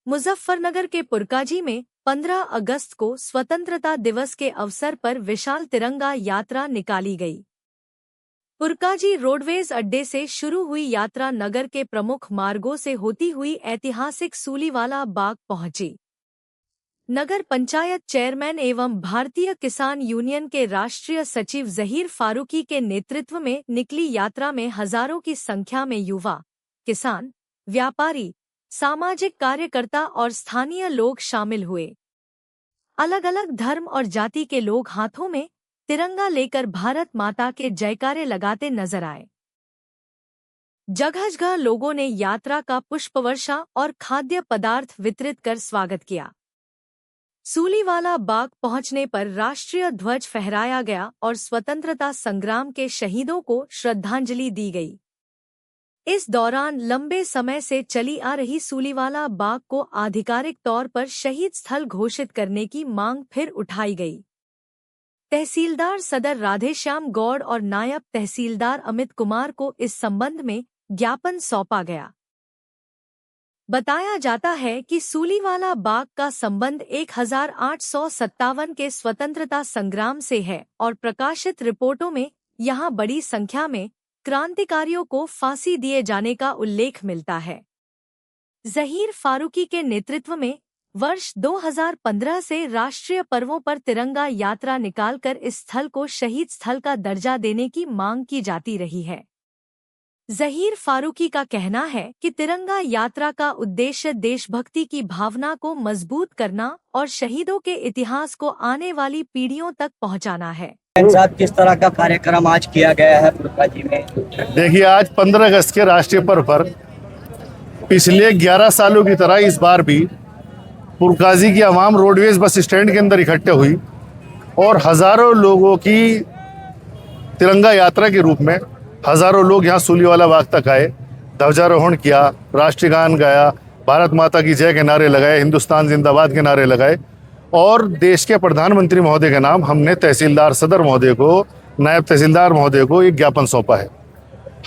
मुजफ्फरनगर के पुरकाजी में 15 अगस्त को स्वतंत्रता दिवस के अवसर पर विशाल तिरंगा यात्रा निकाली गई। पुरकाजी रोडवेज अड्डे से शुरू हुई यात्रा नगर के प्रमुख मार्गों से होती हुई ऐतिहासिक सूलीवाला बाग पहुंची। नगर पंचायत चेयरमैन एवं भारतीय किसान यूनियन के राष्ट्रीय सचिव जहीर फारूकी के नेतृत्व में निकली यात्रा में हजारों की संख्या में युवा, किसान, व्यापारी, सामाजिक कार्यकर्ता और स्थानीय लोग शामिल हुए। अलग अलग धर्म और जाति के लोग हाथों में तिरंगा लेकर भारत माता के जयकारे लगाते नजर आए। जगह-जगह लोगों ने यात्रा का पुष्पवर्षा और खाद्य पदार्थ वितरित कर स्वागत किया। सूलीवाला बाग पहुंचने पर राष्ट्रीय ध्वज फहराया गया और स्वतंत्रता संग्राम के शहीदों को श्रद्धांजलि दी गई। इस दौरान लंबे समय से चली आ रही सूलीवाला बाग को आधिकारिक तौर पर शहीद स्थल घोषित करने की मांग फिर उठाई गई। तहसीलदार सदर राधेश्याम गौड़ और नायब तहसीलदार अमित कुमार को इस संबंध में ज्ञापन सौंपा गया। बताया जाता है कि सूलीवाला बाग का संबंध 1857 के स्वतंत्रता संग्राम से है और प्रकाशित रिपोर्टों में यहां बड़ी संख्या में क्रांतिकारियों को फांसी दिए जाने का उल्लेख मिलता है। जहीर फारूकी के नेतृत्व में वर्ष 2015 से राष्ट्रीय पर्वों पर तिरंगा यात्रा निकालकर इस स्थल को शहीद स्थल का दर्जा देने की मांग की जाती रही है। जहीर फारूकी का कहना है कि तिरंगा यात्रा का उद्देश्य देशभक्ति की भावना को मजबूत करना और शहीदों के इतिहास को आने वाली पीढ़ियों तक पहुंचाना है। साथ किस तरह का कार्यक्रम आज किया गया है पुरकाजी में? देखिए, आज 15 अगस्त के राष्ट्रीय पर्व पर पिछले 11 सालों की तरह इस बार भी पुरकाजी की आवाम रोडवेज बस स्टैंड के अंदर इकट्ठे हुई और हजारों लोगों की तिरंगा यात्रा के रूप में हजारों लोग यहाँ सूलीवाला बाग तक आए, ध्वजारोहण किया, राष्ट्रीय गान गाया, भारत माता की जय के नारे लगाए, हिंदुस्तान जिंदाबाद के नारे लगाए और देश के प्रधानमंत्री महोदय के नाम हमने तहसीलदार सदर महोदय को, नायब तहसीलदार महोदय को एक ज्ञापन सौंपा है।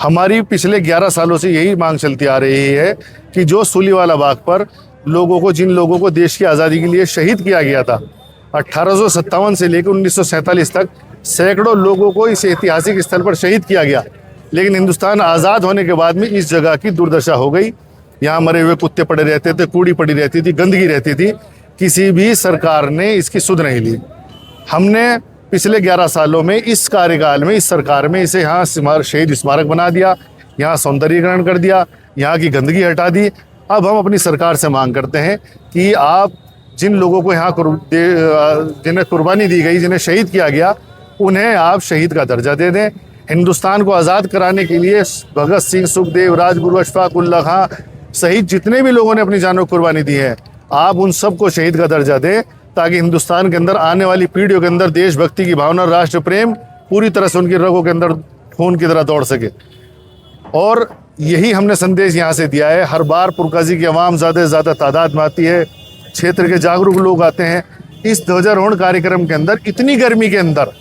हमारी पिछले 11 सालों से यही मांग चलती आ रही है कि जो सूलीवाला बाग पर जिन लोगों को देश की आज़ादी के लिए शहीद किया गया था, 1857 से लेकर 1947 तक सैकड़ों लोगों को इस ऐतिहासिक स्थल पर शहीद किया गया, लेकिन हिंदुस्तान आज़ाद होने के बाद में इस जगह की दुर्दशा हो गई। यहाँ मरे हुए कुत्ते पड़े रहते थे, कूड़ी पड़ी रहती थी, गंदगी रहती थी, किसी भी सरकार ने इसकी सुध नहीं ली। हमने पिछले 11 सालों में इस कार्यकाल में इस सरकार में इसे यहाँ शहीद स्मारक बना दिया, यहाँ सौंदर्यीकरण कर दिया, यहाँ की गंदगी हटा दी। अब हम अपनी सरकार से मांग करते हैं कि आप जिन लोगों को यहाँ जिन्हें कुर्बानी दी गई, जिन्हें शहीद किया गया, उन्हें आप शहीद का दर्जा दे दें। हिंदुस्तान को आज़ाद कराने के लिए भगत सिंह, सुखदेव, राजगुरु, अशफाक उल्लाह खां सहित जितने भी लोगों ने अपनी जानों की कुर्बानी दी है, आप उन सबको शहीद का दर्जा दें ताकि हिंदुस्तान के अंदर आने वाली पीढ़ियों के अंदर देशभक्ति की भावना, राष्ट्र प्रेम पूरी तरह से उनकी रगों के अंदर खून की तरह दौड़ सके। और यही हमने संदेश यहाँ से दिया है। हर बार पुरकाजी की आवाम ज़्यादा से ज़्यादा तादाद में आती है, क्षेत्र के जागरूक लोग आते हैं। इस ध्वजारोहण कार्यक्रम के अंदर इतनी गर्मी के अंदर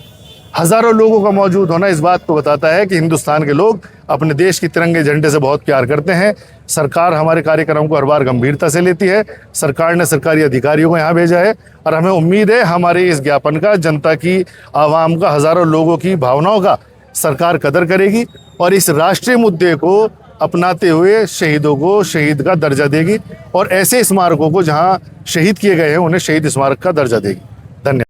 हजारों लोगों का मौजूद होना इस बात को बताता है कि हिंदुस्तान के लोग अपने देश के तिरंगे झंडे से बहुत प्यार करते हैं। सरकार हमारे कार्यक्रम को हर बार गंभीरता से लेती है। सरकार ने सरकारी अधिकारियों को यहाँ भेजा है और हमें उम्मीद है हमारे इस ज्ञापन का, जनता की, आवाम का, हजारों लोगों की भावनाओं का सरकार कदर करेगी और इस राष्ट्रीय मुद्दे को अपनाते हुए शहीदों को शहीद का दर्जा देगी और ऐसे स्मारकों को जहाँ शहीद किए गए हैं उन्हें शहीद स्मारक का दर्जा देगी। धन्यवाद।